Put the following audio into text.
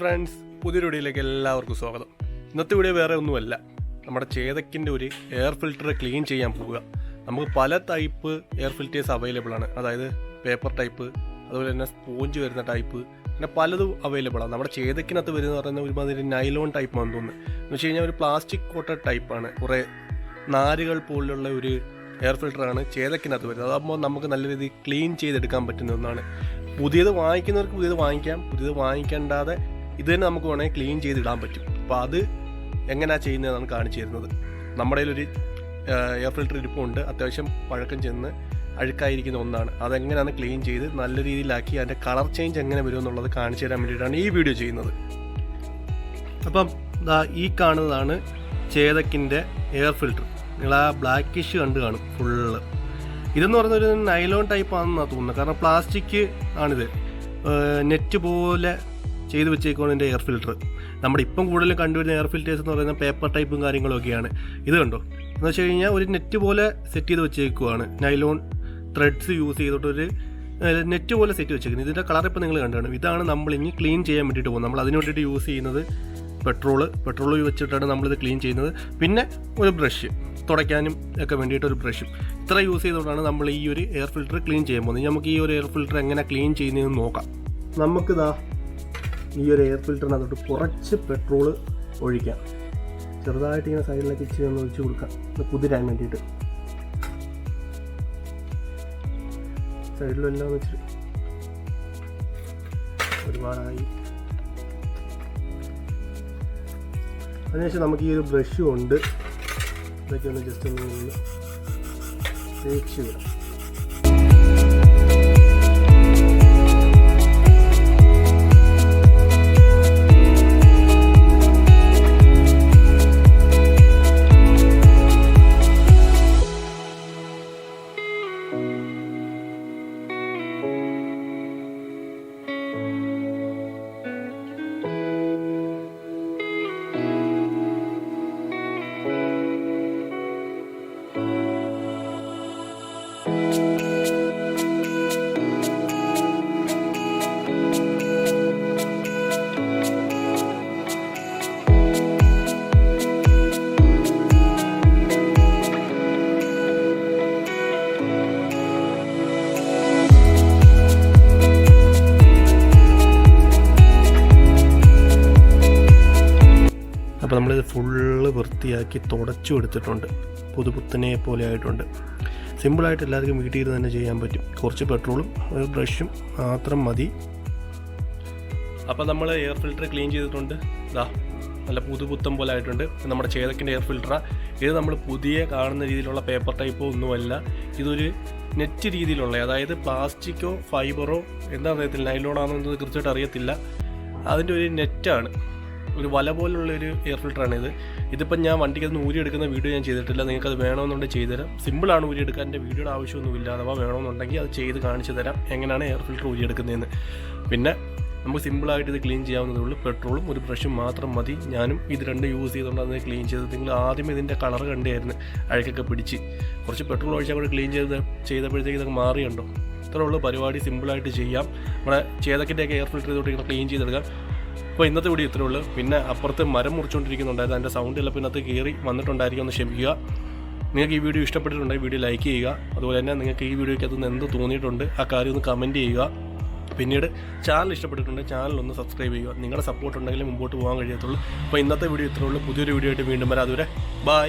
Friends, പുതിയൊരു വീഡിയോയിലേക്ക് എല്ലാവർക്കും സ്വാഗതം. ഇന്നത്തെ വീഡിയോ വേറെ ഒന്നുമല്ല, നമ്മുടെ ചേതക്കിൻ്റെ ഒരു എയർ ഫിൽറ്റർ ക്ലീൻ ചെയ്യാൻ പോവുക. നമുക്ക് പല ടൈപ്പ് എയർ ഫിൽറ്റേഴ്സ് അവൈലബിൾ ആണ്. അതായത് പേപ്പർ ടൈപ്പ്, അതുപോലെ തന്നെ സ്പോഞ്ച് വരുന്ന ടൈപ്പ്, പിന്നെ പലതും അവൈലബിൾ ആണ്. നമ്മുടെ ചേതക്കിനകത്ത് വരുന്ന പറയുന്ന ഒരുമാതിരി നൈലോൺ ടൈപ്പ് ആണെന്ന് തോന്നുന്നു. എന്ന് വെച്ച് കഴിഞ്ഞാൽ ഒരു പ്ലാസ്റ്റിക് കോട്ടഡ് ടൈപ്പാണ്. കുറേ നാരുകൾ പോലുള്ള ഒരു എയർ ഫിൽറ്ററാണ് ചേതക്കിനകത്ത് വരുന്നത്. അതാകുമ്പോൾ നമുക്ക് നല്ല രീതിയിൽ ക്ലീൻ ചെയ്തെടുക്കാൻ പറ്റുന്ന ഒന്നാണ്. പുതിയത് വാങ്ങിക്കുന്നവർക്ക് പുതിയത് വാങ്ങിക്കാം, പുതിയത് വാങ്ങിക്കേണ്ടാതെ ഇത് തന്നെ നമുക്ക് വേണമെങ്കിൽ ക്ലീൻ ചെയ്തിടാൻ പറ്റും. അപ്പോൾ അത് എങ്ങനെയാണ് ചെയ്യുന്നതെന്നാണ് കാണിച്ചു തരുന്നത്. നമ്മുടെ കയ്യിലൊരു എയർ ഫിൽറ്റർ ഇരിപ്പുണ്ട്, അത്യാവശ്യം പഴക്കം ചെന്ന് അഴുക്കായിരിക്കുന്ന ഒന്നാണ്. അതെങ്ങനെയാണ് ക്ലീൻ ചെയ്ത് നല്ല രീതിയിലാക്കി അതിൻ്റെ കളർ ചേഞ്ച് എങ്ങനെ വരും എന്നുള്ളത് കാണിച്ചു തരാൻ വേണ്ടിയിട്ടാണ് ഈ വീഡിയോ ചെയ്യുന്നത്. അപ്പം ഈ കാണുന്നതാണ് ചേതക്കിൻ്റെ എയർ ഫിൽറ്റർ. നിങ്ങൾ ആ ബ്ലാക്കിഷ് കണ്ട് കാണും ഫുള്ള്. ഇതെന്ന് പറയുന്ന ഒരു നൈലോൺ ടൈപ്പ് ആണെന്നാണ് തോന്നുന്നത്. കാരണം പ്ലാസ്റ്റിക് ആണിത്, നെറ്റ് പോലെ ചെയ്ത് വെച്ചേക്കുവാണ് എൻ്റെ എയർ ഫിൽറ്റർ. നമ്മുടെ ഇപ്പം കൂടുതലും കണ്ടുവരുന്ന എയർ ഫിൽറ്റേഴ്സ് എന്ന് പറയുന്നത് പേപ്പർ ടൈപ്പും കാര്യങ്ങളൊക്കെയാണ്. ഇത് കണ്ടോ, എന്ന് വെച്ച് കഴിഞ്ഞാൽ ഒരു നെറ്റ് പോലെ സെറ്റ് ചെയ്ത് വെച്ചേക്കുവാണ്. നൈലോൺ ത്രെഡ്സ് യൂസ് ചെയ്തിട്ടൊരു നെറ്റ് പോലെ സെറ്റ് വെച്ചേക്കുന്നത്. ഇതിൻ്റെ കളർ ഇപ്പോൾ നിങ്ങൾ കണ്ടാണ്. ഇതാണ് നമ്മളിനി ക്ലീൻ ചെയ്യാൻ വേണ്ടിയിട്ട് പോകുന്നത്. നമ്മൾ അതിന് വേണ്ടിയിട്ട് യൂസ് ചെയ്യുന്നത് പെട്രോൾ വെച്ചിട്ടാണ് നമ്മളിത് ക്ലീൻ ചെയ്യുന്നത്. പിന്നെ ഒരു ബ്രഷ്, തുടയ്ക്കാനും ഒക്കെ വേണ്ടിയിട്ട് ഒരു ബ്രഷും. ഇത്ര യൂസ് ചെയ്തുകൊണ്ടാണ് നമ്മൾ ഈ ഒരു എയർ ഫിൽറ്റർ ക്ലീൻ ചെയ്യാൻ പോകുന്നത്. നമുക്ക് ഈ ഒരു എയർ ഫിൽറ്റർ എങ്ങനെ ക്ലീൻ ചെയ്യുന്നതെന്ന് നോക്കാം. നമുക്കിതാ ഈ ഒരു എയർ ഫിൽറ്ററിനകത്തോട്ട് കുറച്ച് പെട്രോൾ ഒഴിക്കാം. ചെറുതായിട്ട് ഇങ്ങനെ സൈഡിലേക്ക് ഇച്ചിരി ഒന്ന് ഒഴിച്ച് കൊടുക്കാം, കുതിരാൻ വേണ്ടിയിട്ട്. സൈഡിലെല്ലാം വെച്ചിട്ട് ഒരുപാടായി. അതിനുശേഷം നമുക്ക് ഈ ഒരു ബ്രഷും ഉണ്ട്, ഇതൊക്കെ ഒന്ന് ജസ്റ്റ് ഒന്ന് തേച്ച് വിടാം. അപ്പോൾ നമ്മളിത് ഫുള്ള് വൃത്തിയാക്കി തുടച്ചു എടുത്തിട്ടുണ്ട്. പുതുപുത്തനെ പോലെ ആയിട്ടുണ്ട്. സിമ്പിളായിട്ട് എല്ലാവർക്കും വീട്ടിൽ ഇരുന്ന് തന്നെ ചെയ്യാൻ പറ്റും. കുറച്ച് പെട്രോളും ഒരു ബ്രഷും മാത്രം മതി. അപ്പോൾ നമ്മൾ എയർ ഫിൽറ്റർ ക്ലീൻ ചെയ്തിട്ടുണ്ട്. നല്ല പുതുപുത്തം പോലെ ആയിട്ടുണ്ട്. നമ്മുടെ ചേതക്കിൻ്റെ എയർ ഫിൽറ്ററാണ്. ഇത് നമ്മൾ പുതിയ കാണുന്ന രീതിയിലുള്ള പേപ്പർ ടൈപ്പോ ഒന്നുമല്ല. ഇതൊരു നെറ്റ് രീതിയിലുള്ള, അതായത് പ്ലാസ്റ്റിക്കോ ഫൈബറോ എന്താണെന്ന് അറിയത്തില്ല, നൈലോണാണെന്നത് കൃത്യമായിട്ട് അറിയത്തില്ല. അതിൻ്റെ ഒരു നെറ്റാണ്, ഒരു വല പോലുള്ളൊരു എയർ ഫിൽറ്ററാണിത്. ഇതിപ്പം ഞാൻ വണ്ടിക്കത് ഊരിയെടുക്കുന്ന വീഡിയോ ഞാൻ ചെയ്തിട്ടില്ല. നിങ്ങൾക്കത് വേണമെന്നുണ്ടെങ്കിൽ ചെയ്തുതരാം. സിമ്പിളാണ് ഊരിയെടുക്കാൻ, എൻ്റെ വീഡിയോയുടെ ആവശ്യമൊന്നുമില്ല. അഥവാ വേണമെന്നുണ്ടെങ്കിൽ അത് ചെയ്ത് കാണിച്ചു തരാം എങ്ങനെയാണ് എയർ ഫിൽറ്റർ ഊരിയെടുക്കുന്നതെന്ന്. പിന്നെ നമുക്ക് സിമ്പിളായിട്ട് ഇത് ക്ലീൻ ചെയ്യാവുന്നതേ ഉള്ളൂ. പെട്രോളും ഒരു ബ്രഷും മാത്രം മതി. ഞാനും ഇത് രണ്ട് യൂസ് ചെയ്തുകൊണ്ട് അത് ക്ലീൻ ചെയ്തത്. നിങ്ങൾ ആദ്യം ഇതിൻ്റെ കളർ കണ്ടായിരുന്നു, അഴുക്കൊക്കെ പിടിച്ച്. കുറച്ച് പെട്രോൾ ഒഴിച്ചാൽ കൂടെ ക്ലീൻ ചെയ്തപ്പോഴത്തേക്ക് ഇതൊക്കെ മാറിയുണ്ടോ. ഇത്രേ ഉള്ളൂ പരിപാടി. സിമ്പിളായിട്ട് ചെയ്യാം. നമ്മുടെ ചേതക്കിൻ്റെയൊക്കെ എയർ ഫിൽറ്റർ ചെയ്തോട്ട് ഇങ്ങനെ ക്ലീൻ ചെയ്തെടുക്കാം. അപ്പോൾ ഇന്നത്തെ വീഡിയോ ഇത്രേ ഉള്ളൂ. പിന്നെ അപ്പുറത്ത് മരം മുറിച്ചുകൊണ്ടിരിക്കുന്നുണ്ടായിരുന്നു, അതിൻ്റെ സൗണ്ട് ചിലപ്പോൾ ഇന്നത്തെ കയറി വന്നിട്ടുണ്ടായിരിക്കും, ഒന്ന് ക്ഷമിക്കുക. നിങ്ങൾക്ക് ഈ വീഡിയോ ഇഷ്ടപ്പെട്ടിട്ടുണ്ടെങ്കിൽ വീഡിയോ ലൈക്ക് ചെയ്യുക. അതുപോലെ തന്നെ നിങ്ങൾക്ക് ഈ വീഡിയോയ്ക്ക് അതൊന്ന് എന്ത് തോന്നിയിട്ടുണ്ട് ആ കാര്യം ഒന്ന് കമൻറ്റ് ചെയ്യുക. പിന്നീട് ചാനൽ ഇഷ്ടപ്പെട്ടിട്ടുണ്ടെങ്കിൽ ചാനൽ ഒന്ന് സബ്സ്ക്രൈബ് ചെയ്യുക. നിങ്ങളുടെ സപ്പോർട്ട് ഉണ്ടെങ്കിൽ മുമ്പോട്ട് പോകാൻ കഴിയത്തുള്ളൂ. അപ്പോൾ ഇന്നത്തെ വീഡിയോ ഇത്രേ ഉള്ളൂ. പുതിയൊരു വീഡിയോ ആയിട്ട് വീണ്ടും വരാം. അതുവരെ ബൈ.